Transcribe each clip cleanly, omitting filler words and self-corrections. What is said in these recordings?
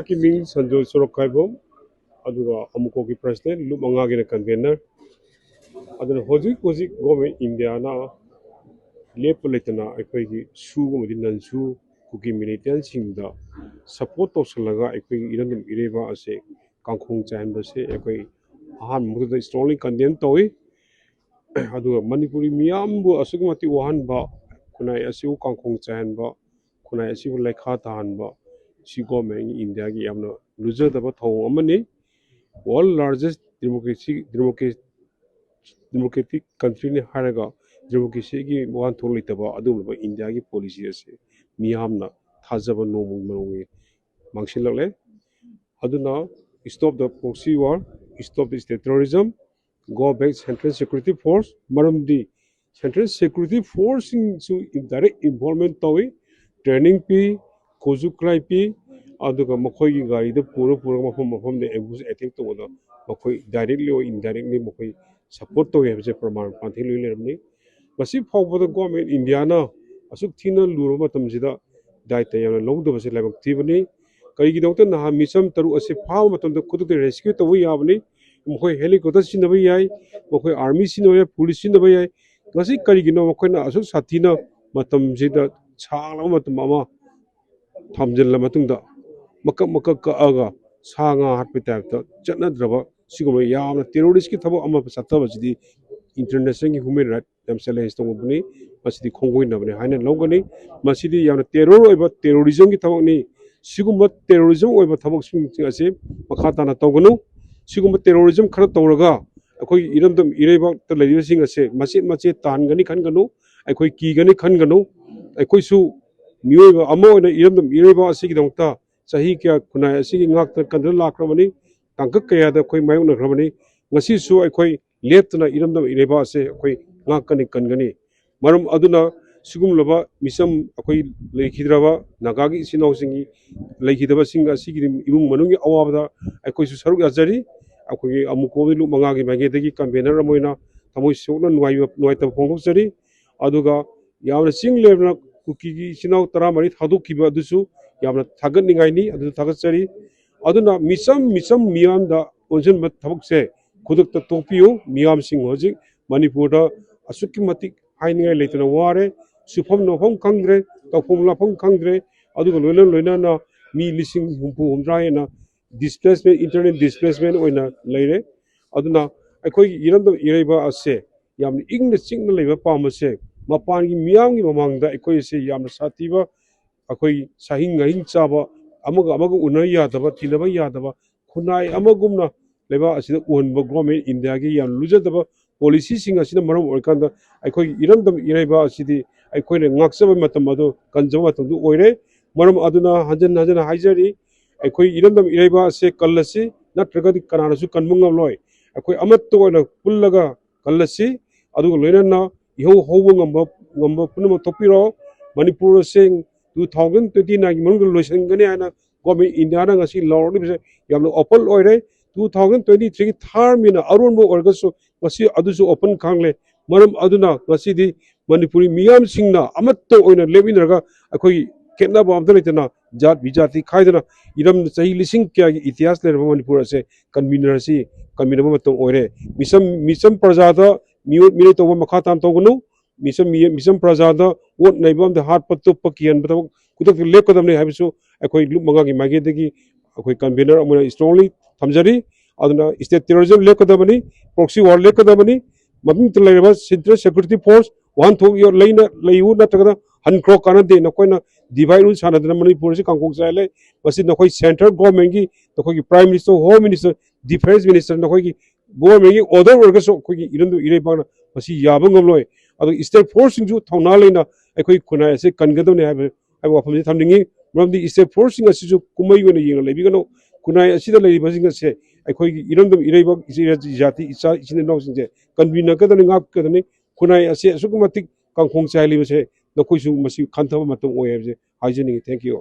की मिंग संजय सुरख खाइबोम अमुको की president loop मंगागे ना कन्वेनर होजिक होजिक गवर्नमेंट इंडिया ना लेप लेतना अखोई सुगुमदि ननसु कुकी मिलिटेंट सिंगदा सपोर्ट तोसलगा अखोई इरन इरेबा असे कांखोंग चाहनबसे अखोई अहान मुददा स्ट्रांगली कंडेम तोई मणिपुरी मियामबु असुगमति वहानबा खुनाई असिउ कांखोंग चाहनबा खुनाई असिउ लेखा ताहनबा सी गवर्नमेंट इंडिया की यामना लुजदबा थौ अमनि वर्ल्ड लार्जेस्ट डेमोक्रेटिक कंट्री ने हारगा डेमोक्रेसी की वान थों लेतबा अदुमबा इंडिया की पॉलिसी असे मियामना थाजबा नोमुंग मरोंगे मांगसिलले अदुना stop the proxy war stop the state terrorism go back Central Security Force maramdi Central Security Force su direct involvement tawi training pi kozu klai pi aduga makhoi gi gari de puro mafam de ambush attack to da makhoi directly or indirectly makhoi support to have je praman panthi lui lerni masi phawba da government India na asuk thina luro matam jida dai ta yana longdo base labak tibani kari gi dawta na misam taru ase phaw matam da kudu de rescue to yabani मखोई helicopter सिनबा याय मखोई army सिनबा police सिनबा याय ngasi karigino मखोइना असुक साथीना मतम जिदा छांगला मतम अमा थामजल मतुंगदा मकक मकक कअगा सागा हाटपे टाइपता चनद्रबा सिगुम यामना टेररिस्ट की थबो अमा सत्तबसिदी इंटरनेशनल की ह्यूमन राइट एम चैलेंज तंगबनी मसिदी खोंगोइनबने हाइना लौगनी मसिदी यामना टेरर ओइबा टेररिज्म की थबकनी सिगुम टेररिज्म ओइबा थबक सिंग असे मखा ताना तौगनु सिगुम टेररिज्म खर तौरगा अखोई इरमदम इरेबा लेरिबसिंग असे मचित मचित तानगनी खनगनु अखोई कीगनी खनगनु अखोई मियोइबा अमो ओइना इरमदम इरेबा असिगी दंगता सही क्या खुनाय असिगी ngakta कंद्र लाख्रबनी तांक कयादा अखोई मायु नख्रबनी ngasi su अखोई लेप्तना इरमदम इरेबा असे अखोई ngakani कनगनी मरम अदुना सिगुम लबा मिसम अखोई लेखिद्रबा नागागी सिनौसिंगी लेखिदबा सिंग असिगी इमुंग मनुंगी अवाबदा अखोई सु सरुक याजरी अखोई अमुकोबि लु मंगागी मागेदगी कन्वेनर अमोइना थमोइ सोकना नुवाइता फोंदोकसरी अदुगा यामना सिंग लेबना कुकीगी सिनाउ तरामरी थादोकिबा अदुसु यामना थागतनिंगाइनी अदु थागतसरी अदुना मिसम मियामदा ओनजन थबकसे खुदकता तोपियो मियाम सिंग होजिक मणिपुरदा असुकी मतिक हाइनिंगाइ लेतना वारे सुफम नोफम खंग्रे तौफम लाफम खंग्रे अदुगा लोइना मी लिसिंग हुंपु हुमद्रायना displacement internet displacement oina leire aduna akhoi iramdam ireba ase yamni ingna chingna leiba pamase mapan gi miyam gi mamangda akhoi se yamna satiba akhoi sahing ngahing chaba amaga unai yadaba tinaba yadaba khunai amagumna leiba asida unba government india gi yam lujadaba policy sing asina maram oikanda akhoi iramdam ireba asidi akhoi ne ngaksaba matam adu kanjama matam du oire maram aduna hajan haijari अखोई इरंदम इरेबा से कल्लसी नत्रगदि कनानसु कनमुंगम लोय अखोई अमत्तो ओना पुल्लगा कल्लसी अदुग लोइनना इहो होबो ngamba Poonam तोपिरो Manipur से 2029 की मनुंग लोइसंगने आना government India ना ngasi लॉर्ड बिसे यामनो ओपन ओइरे 2023 की थर्ड मिना अरुणबो ओरगसु ngasi अदुसु ओपन खांगले मरम अदुना ngasi दि मणिपुरी मियाम सिंगना अमत्तो ओइना लेबिनरगा अखोई केना बामदन लेतना जात बिजाति खाइदना इरम सही लिसिंग क्या इतिहास ले मणिपुर से कन्वीनर से कन्वीनर मतम ओरे मिसम प्रजादा मिले तो मखा ताम तोगनु मिसम प्रजादा वोट नैबम द हार्ट पत्तो पकियन बत कुतक लेकदम ने हाबिसु अखोई लुप मंगा की मागे दगी अखोई कन्वीनर अमना स्ट्रांगली थमजरी अदना स्टेट टेररिज्म लेकदमनी प्रॉक्सी वॉर लेकदमनी ममिंग त लेबा सेंट्रल सिक्योरिटी फोर्स वन थो यो लेना लेयु नतगदा हनक्रो कानदे नकोइना डिवाइड रूल सानदना मणिपुर से कांकोक जाले बसी नकोई सेंट्रल गवर्नमेंट की नकोई prime minister home minister defence minister नकोई गवर्नमेंट की ऑर्डर वर्कर्स कोई इरंदु इरेबाना बसी याबं गमलोय अदो स्टेट फोर्स सिंजु थौना लेना अखोई खुनाय से कनगदमने हाबे आबो वफम से थमनिंगी मरमदि स्टेट फोर्स सिंग असिजु कुमई वने येंग लेबिगनो खुनाय असिदा लेरिबा सिंग से अखोई इरंदु इरेबा जाति इसा इसिने नौ सिंजे कन्वीनर कदनि ngak कदनि खुनाय असे असुकुमतिक कांखोंग चाइलिबे से नकोइसु मसी खानथबा मतम ओयबजे हाइजेनिंग थैंक यू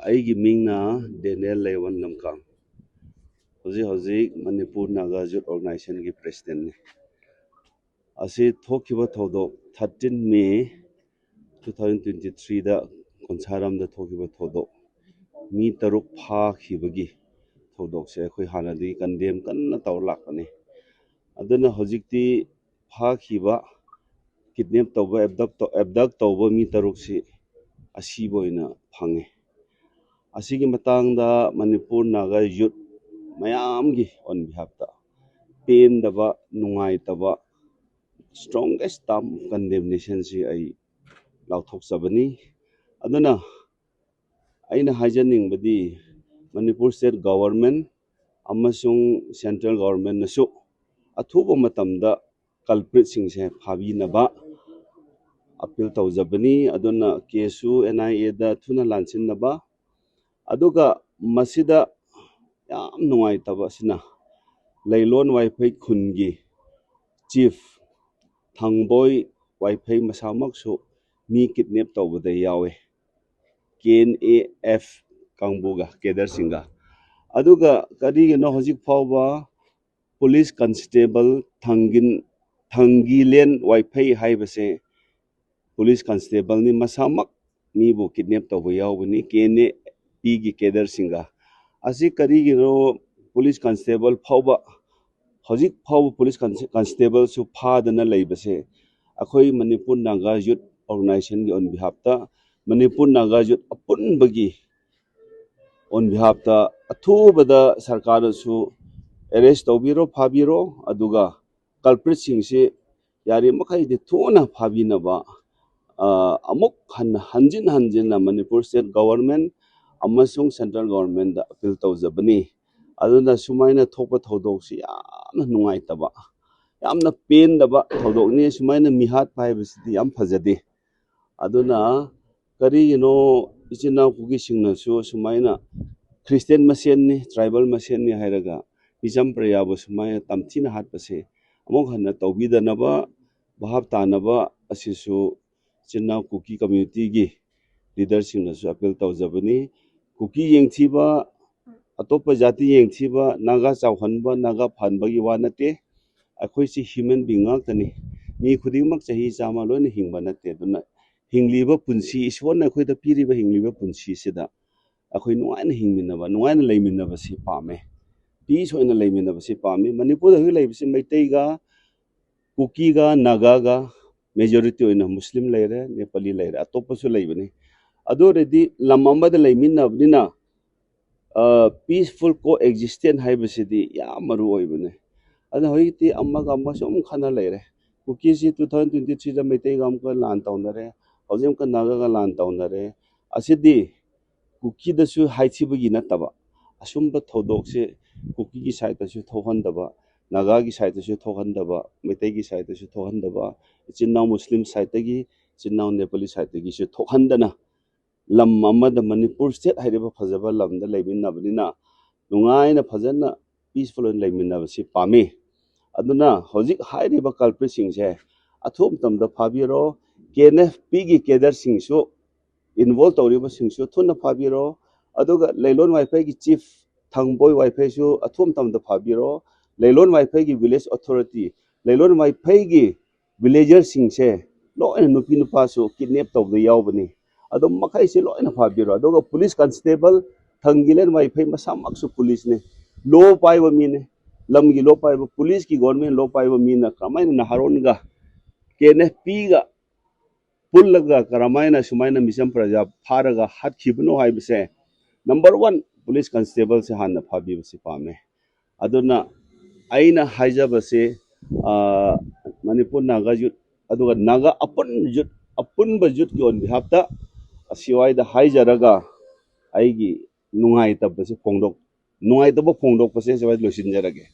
अगी मिंगना डेनियल लेवन लमका हजी मणिपुर नागा यूथ ऑर्गेनाइजेशन की प्रेसिडेंट ने असे थोकिबा थोदो 13 मे 2023 दा ꯀꯣꯟꯁꯥꯔꯝꯗ ꯊꯣꯛꯈꯤꯕ ꯊꯧꯗꯣꯛ ꯃꯤ 6 ꯐꯥꯈꯤꯕꯒꯤ ꯊꯧꯗꯣꯛꯁꯦ ꯑꯩꯈꯣꯏ ꯍꯥꯟꯅꯗꯤ ꯀꯟꯗꯦꯝ ꯀꯟꯅ ꯇꯧꯔ ꯂꯥꯛꯄꯅꯤ ꯑꯗꯨꯅ ꯍꯧꯖꯤꯛꯇꯤ ꯐꯥꯈꯤꯕ ꯀꯤꯗꯅꯦꯞ ꯇꯧꯕ ꯑꯦꯕꯗꯛ ꯇꯧꯕ ꯃꯤ 6ꯁꯤ ꯑꯁꯤꯕ ꯑꯣꯏꯅ ꯐꯪꯉꯦ ꯑꯁꯤꯒꯤ ꯃꯇꯥꯡꯗ ꯃꯅꯤꯄꯨꯔ ꯅꯥꯒꯥ ꯌꯨꯠ ꯃꯌꯥꯝꯒꯤ ꯑꯣꯟ ꯕꯤꯍꯥꯞꯇ ꯄꯦꯟꯗꯕ ꯅꯨꯡꯉꯥꯏꯇꯕ ꯁ꯭ꯇꯔꯣꯡꯒꯦꯁ ꯇꯥꯔꯝ ꯑꯣꯐ ꯀꯟꯗꯦꯝꯅꯦꯁꯟꯁꯤ ꯑꯩ ꯂꯥꯎꯊꯣꯛꯆꯕꯅꯤ ꯑꯗꯨꯅ ꯑꯩꯅ ꯍꯥꯏꯖꯅꯤꯡꯕꯗꯤ ꯃꯅꯤꯄꯨꯔ ꯁ꯭ꯇꯦꯠ ꯒꯣꯚꯔꯟꯃꯦꯟꯠ ꯑꯃꯁꯨꯡ ꯁꯦꯟꯇ꯭ꯔꯦꯜ ꯒꯣꯚꯔꯟꯃꯦꯟꯠꯅꯁꯨ ꯑꯊꯨꯕ ꯃꯇꯝꯗ ꯀꯜꯄ꯭ꯔꯤꯠꯁꯤꯡꯁꯦ ꯐꯥꯕꯤꯅꯕ ꯑꯄꯤꯜ ꯇꯧꯖꯕꯅꯤ ꯑꯗꯨꯅ ꯀꯦꯁꯁꯨ NIAꯗ ꯊꯨꯅ ꯂꯥꯟꯁꯤꯟꯅꯕ ꯑꯗꯨꯒ ꯃꯁꯤꯗ ꯌꯥꯝ ꯅꯨꯡꯉꯥꯏꯇꯕ ꯑꯁꯤꯅ ꯂꯩꯂꯣꯟ ꯋꯥꯏꯐꯩ ꯈꯨꯟꯒꯤ ꯆꯤꯐ ꯊꯪꯕꯣꯏ ꯋꯥꯏꯐꯩ ꯃꯁꯥꯃꯛꯁꯨ ꯃꯤ ꯀꯤꯗꯅꯦꯞ ꯇꯧꯕꯗ ꯌꯥꯎꯋꯦ KNAF ꯀꯥꯡꯕꯨꯒ ꯀꯦꯗꯔꯁꯤꯡꯒ ꯑꯗꯨꯒ ꯀꯔꯤꯒꯤꯅꯣ ꯍꯧꯖꯤꯛ ꯐꯥꯎꯕ ꯄꯨꯂꯤꯁ ꯀꯟꯁꯇꯦꯕꯜ ꯊꯪꯒꯤꯂꯦꯟ ꯋꯥꯏꯐꯩ ꯍꯥꯏꯕꯁꯦ ꯄꯨꯂꯤꯁ ꯀꯟꯁꯇꯦꯕꯜꯅꯤ ꯃꯁꯥꯃꯛ ꯃꯤꯕꯨ ꯀꯤꯗꯅꯦꯞ ꯇꯧꯕ ꯌꯥꯎꯕꯅꯤ KNAPꯒꯤ ꯀꯦꯗꯔꯁꯤꯡꯒ ꯑꯁꯤ ꯀꯔꯤꯒꯤꯅꯣ ꯄꯨꯂꯤꯁ ꯀꯟꯁꯇꯦꯕꯜ ꯐꯥꯎꯕ ꯍꯧꯖꯤꯛ ꯐꯥꯎꯕ ꯄꯨꯂꯤꯁ ꯀꯟꯁꯇꯦꯕꯜꯁꯨ ꯐꯥꯗꯅ ꯂꯩꯕꯁꯦ ꯑꯩꯈꯣꯏ ꯃꯅꯤꯄꯨꯔ ꯅꯥꯒꯥ ꯌꯨꯠ ꯑꯣꯔꯒꯅꯥꯏꯖꯦꯁꯟꯒꯤ ꯑꯣꯟ ꯕꯤꯍꯥꯞꯇ ꯃꯅꯤꯄꯨꯔ ꯅꯥꯒꯥ ꯌꯨꯠ ꯑꯄꯨꯟꯕꯒꯤ ꯑꯣꯟ ꯕꯤꯍꯥꯞꯇ ꯑꯊꯨꯕꯗ ꯁꯔꯀꯥꯔꯅꯁꯨ ꯑꯦꯔꯦꯁ ꯇꯧꯕꯤꯔꯣ ꯐꯥꯕꯤꯔꯣ ꯑꯗꯨꯒ ꯀꯜꯄ꯭ꯔꯤꯠꯁꯤꯡꯁꯤ ꯌꯥꯔꯤꯃꯈꯩꯗꯤ ꯊꯨꯅ ꯐꯥꯕꯤꯅꯕ ꯑꯃꯨꯛ ꯍꯟꯖꯤꯟꯅ ꯃꯅꯤꯄꯨꯔ ꯁ꯭ꯇꯦꯠ ꯒꯣꯚꯔꯟꯃꯦꯟꯠ ꯑꯃꯁꯨꯡ ꯁꯦꯟꯇ꯭ꯔꯦꯜ ꯒꯣꯚꯔꯟꯃꯦꯟꯠꯗ ꯑꯄꯤꯜ ꯇꯧꯖꯕꯅꯤ ꯑꯗꯨꯅ ꯁꯨꯃꯥꯏꯅ ꯊꯣꯛꯄ ꯊꯧꯗꯣꯛꯁꯤ ꯌꯥꯝꯅ ꯅꯨꯡꯉꯥꯏꯇꯕ ꯌꯥꯝꯅ ꯄꯦꯟꯗꯕ ꯊꯧꯗꯣꯛꯅꯤ ꯁꯨꯃꯥꯏꯅ ꯃꯤꯍꯥꯠꯄ ꯍꯥꯏꯕꯁꯤꯗꯤ ꯌꯥꯝ ꯐꯖꯗꯦ ꯑꯗꯨꯅ ꯀꯔꯤꯒꯤꯅꯣ ꯏꯆꯤꯟ ꯏꯅꯥꯎꯄꯨꯒꯤꯁꯤꯡꯅꯁꯨ ꯁꯨꯃꯥꯏꯅ ꯈ꯭ꯔꯤꯁꯇꯤꯌꯟ ꯃꯁꯦꯟꯅꯤ ꯇ꯭ꯔꯥꯏꯕꯦꯜ ꯃꯁꯦꯟꯅꯤ ꯍꯥꯏꯔꯒ ꯃꯤꯆꯝ ꯄ꯭ꯔꯖꯥꯕꯨ ꯁꯨꯃꯥꯏꯅ ꯇꯝꯊꯤꯅ ꯍꯥꯠꯄꯁꯦ ꯑꯃꯨꯛ ꯍꯟꯅ ꯇꯧꯕꯤꯗꯅꯕ ꯚꯥꯞ ꯇꯥꯅꯕ ꯑꯁꯤꯁꯨ ꯏꯆꯤꯟ ꯏꯅꯥꯎ ꯀꯨꯀꯤ ꯀꯝꯃ꯭ꯌꯨꯅꯤꯇꯤꯒꯤ ꯂꯤꯗꯔꯁꯤꯡꯅꯁꯨ ꯑꯄꯤꯜ ꯇꯧꯖꯕꯅꯤ ꯀꯨꯀꯤ ꯌꯦꯡꯊꯤꯕ ꯑꯇꯣꯞꯄ ꯖꯥꯇꯤ ꯌꯦꯡꯊꯤꯕ ꯅꯥꯒꯥ ꯆꯥꯎꯍꯟꯕ ꯅꯥꯒꯥ ꯐꯍꯟꯕꯒꯤ ꯋꯥ ꯅꯠꯇꯦ ꯑꯩꯈꯣꯏꯁꯤ ꯍ꯭ꯌꯨꯃꯦꯟ ꯕꯤꯡ ꯉꯥꯛꯇꯅꯤ ꯃꯤ ꯈꯨꯗꯤꯡꯃꯛ ꯆꯍꯤ 100 ꯂꯣꯏꯅ ꯍꯤꯡꯕ ꯅꯠꯇꯦ ꯑꯗꯨꯅ ꯍꯤꯡꯂꯤꯕ ꯄꯨꯟꯁꯤ ꯏꯁꯣꯔꯅ ꯑꯩꯈꯣꯏꯗ ꯄꯤꯔꯤꯕ ꯍꯤꯡꯂꯤꯕ ꯄꯨꯟꯁꯤꯁꯤꯗ ꯑꯩꯈꯣꯏ ꯅꯨꯡꯉꯥꯏꯅ ꯍꯤꯡꯃꯤꯟꯅꯕ ꯅꯨꯡꯉꯥꯏꯅ ꯂꯩꯃꯤꯟꯅꯕꯁꯤ ꯄꯥꯝꯃꯦ ꯄꯤꯁ ꯑꯣꯏꯅ ꯂꯩꯃꯤꯟꯅꯕꯁꯤ ꯄꯥꯝꯃꯤ ꯃꯅꯤꯄꯨꯔꯗ ꯍꯧꯖꯤꯛ ꯂꯩꯕꯁꯤ ꯃꯩꯇꯩꯒ ꯀꯨꯀꯤꯒ ꯅꯥꯒꯥꯒ ꯃꯦꯖꯣꯔꯤꯇꯤ ꯑꯣꯏꯅ ꯃꯨꯁꯂꯤꯝ ꯂꯩꯔꯦ ꯅꯦꯄꯥꯂꯤ ꯂꯩꯔꯦ ꯑꯇꯣꯞꯄꯁꯨ ꯂꯩꯕꯅꯤ ꯑꯗꯨ ꯑꯣꯏꯔꯗꯤ ꯂꯝ ꯑꯃꯗ ꯂꯩꯃꯤꯟꯅꯕꯅꯤꯅ ꯄꯤꯁꯐꯨꯜ ꯀꯣ ꯑꯦꯛꯖꯤꯁꯇꯦꯟ ꯍꯥꯏꯕꯁꯤꯗꯤ ꯌꯥꯝ ꯃꯔꯨ ꯑꯣꯏꯕꯅꯤ ꯑꯗꯨꯅ ꯍꯧꯖꯤꯛꯇꯤ ꯑꯃꯒ ꯁꯨꯝ ꯈꯟꯅ ꯂꯩꯔꯦ ꯀꯨꯀꯤꯁꯤ 2023ꯗ ꯃꯩꯇꯩꯒ ꯑꯃꯨꯛꯀ ꯂꯥꯟ ꯇꯧꯅꯔꯦ ꯍꯧꯖꯤꯛ ꯑꯃꯨꯛꯀ ꯅꯥꯒꯥꯒ ꯂꯥꯟ ꯇꯧꯅꯔꯦ ꯑꯁꯤꯗꯤ ꯀꯨꯀꯤꯗꯁꯨ ꯍꯥꯏꯊꯤꯕꯒꯤ ꯅꯠꯇꯕ ꯑꯁꯨꯝꯕ ꯊꯧꯗꯣꯛꯁꯦ ꯀꯨꯀꯤꯒꯤ ꯁꯥꯏꯠꯇꯁꯨ ꯊꯣꯛꯍꯟꯗꯕ ꯅꯥꯒꯥꯒꯤ ꯁꯥꯏꯠꯇꯁꯨ ꯊꯣꯛꯍꯟꯗꯕ ꯃꯩꯇꯩꯒꯤ ꯁꯥꯏꯠꯇꯁꯨ ꯊꯣꯛꯍꯟꯗꯕ ꯏꯆꯤꯟ ꯏꯅꯥꯎ ꯃꯨꯁꯂꯤꯝ ꯁꯥꯏꯠꯇꯒꯤ ꯏꯆꯤꯟ ꯏꯅꯥꯎ ꯅꯦꯄꯥꯂꯤ ꯁꯥꯏꯠꯇꯒꯤꯁꯨ ꯊꯣꯛꯍꯟꯗꯅ ꯂꯝ ꯑꯃꯗ ꯃꯅꯤꯄꯨꯔ ꯁ꯭ꯇꯦꯠ ꯍꯥꯏꯔꯤꯕ ꯐꯖꯕ ꯂꯝꯗ ꯂꯩꯃꯤꯟꯅꯕꯅꯤꯅ ꯅꯨꯡꯉꯥꯏꯅ ꯐꯖꯅ ꯄꯤꯁꯐꯨꯜ ꯑꯣꯏꯅ ꯂꯩꯃꯤꯟꯅꯕꯁꯤ ꯄꯥꯝꯃꯤ ꯑꯗꯨꯅ ꯍꯧꯖꯤꯛ ꯍꯥꯏꯔꯤꯕ ꯀꯜꯄ꯭ꯔꯤꯠꯁꯤꯡꯁꯦ ꯑꯊꯨꯕ ꯃꯇꯝꯗ ꯐꯥꯕꯤꯔꯣ KNFPꯒꯤ ꯀꯦꯗꯔꯁꯤꯡꯁꯨ ꯏꯟꯚꯣꯜቭ ꯇꯧꯔꯤꯕꯁꯤꯡꯁꯨ ꯊꯨꯅ ꯐꯥꯕꯤꯔꯣ ꯑꯗꯨꯒ ꯂꯩꯂꯣꯟ ꯋꯥꯏꯐꯩꯒꯤ ꯆꯤꯐ ꯊꯪꯕꯣꯏ ꯋꯥꯏꯐꯩꯁꯨ ꯑꯊꯨꯕ ꯃꯇꯝꯗ ꯐꯥꯕꯤꯔꯣ ꯂꯩꯂꯣꯟ ꯋꯥꯏꯐꯩꯒꯤ ꯚꯤꯂꯦꯖ ꯑꯣꯊꯣꯔꯤꯇꯤ ꯂꯩꯂꯣꯟ ꯋꯥꯏꯐꯩꯒꯤ ꯚꯤꯂꯦꯖꯔꯁꯤꯡꯁꯦ ꯂꯣꯏꯅ ꯅꯨꯄꯤ ꯅꯨꯄꯥꯁꯨ ꯀꯤꯗꯅꯦꯞ ꯇꯧꯕꯗ ꯌꯥꯎꯕꯅꯤ ꯑꯗꯨꯝ ꯃꯈꯩꯁꯤ ꯂꯣꯏꯅ ꯐꯥꯕꯤꯔꯣ ꯑꯗꯨꯒ ꯄꯨꯂꯤꯁ ꯀꯟꯁꯇꯦꯕꯜ ꯊꯪꯒꯤꯂꯦꯟ ꯋꯥꯏꯐꯩ ꯃꯁꯥꯃꯛꯁꯨ ꯄꯨꯂꯤꯁꯅꯤ ꯂꯣ ꯄꯥꯏꯕ ꯃꯤꯅꯤ ꯂꯝꯒꯤ ꯂꯣ ꯄꯥꯏꯕ ꯄꯨꯂꯤꯁꯀꯤ ꯒꯣꯔꯃꯦꯟ ꯂꯣ ꯄꯥꯏꯕ ꯃꯤꯅ ꯀꯔꯝꯍꯥꯏꯅ ꯅꯍꯥꯔꯣꯟꯒ KNFPꯒ ꯄꯨꯜꯂꯒ ꯀꯔꯝꯍꯥꯏꯅ ꯁꯨꯃꯥꯏꯅ ꯃꯤꯆꯝ ꯄ꯭ꯔꯖꯥ ꯐꯥꯔꯒ ꯍꯥꯠꯈꯤꯕꯅꯣ ꯍꯥꯏꯕꯁꯦ ꯅꯝꯕꯔ 1 ꯄꯨꯂꯤꯁ ꯀꯟꯁꯇꯦꯕꯜꯁꯦ ꯍꯥꯟꯅ ꯐꯥꯕꯤꯕꯁꯤ ꯄꯥꯝꯃꯦ ꯑꯗꯨꯅ ꯑꯩꯅ ꯍꯥꯏꯖꯕꯁꯦ ꯃꯅꯤꯄꯨꯔ ꯅꯥꯒꯥ ꯌꯨꯠ ꯑꯗꯨꯒ ꯅꯥꯒꯥ ꯑꯄꯨꯟꯕ ꯌꯨꯠꯀꯤ ꯑꯣꯟ ꯕꯤꯍꯥꯞꯇ ꯑꯁꯤꯋꯥꯏꯗ ꯍꯥꯏꯖꯔꯒ ꯑꯩꯒꯤ ꯅꯨꯡꯉꯥꯏꯇꯕ ꯐꯣꯡꯗꯣꯛꯄꯁꯦ ꯁꯤꯋꯥꯏꯗ ꯂꯣꯏꯁꯤꯟꯖꯔꯒꯦ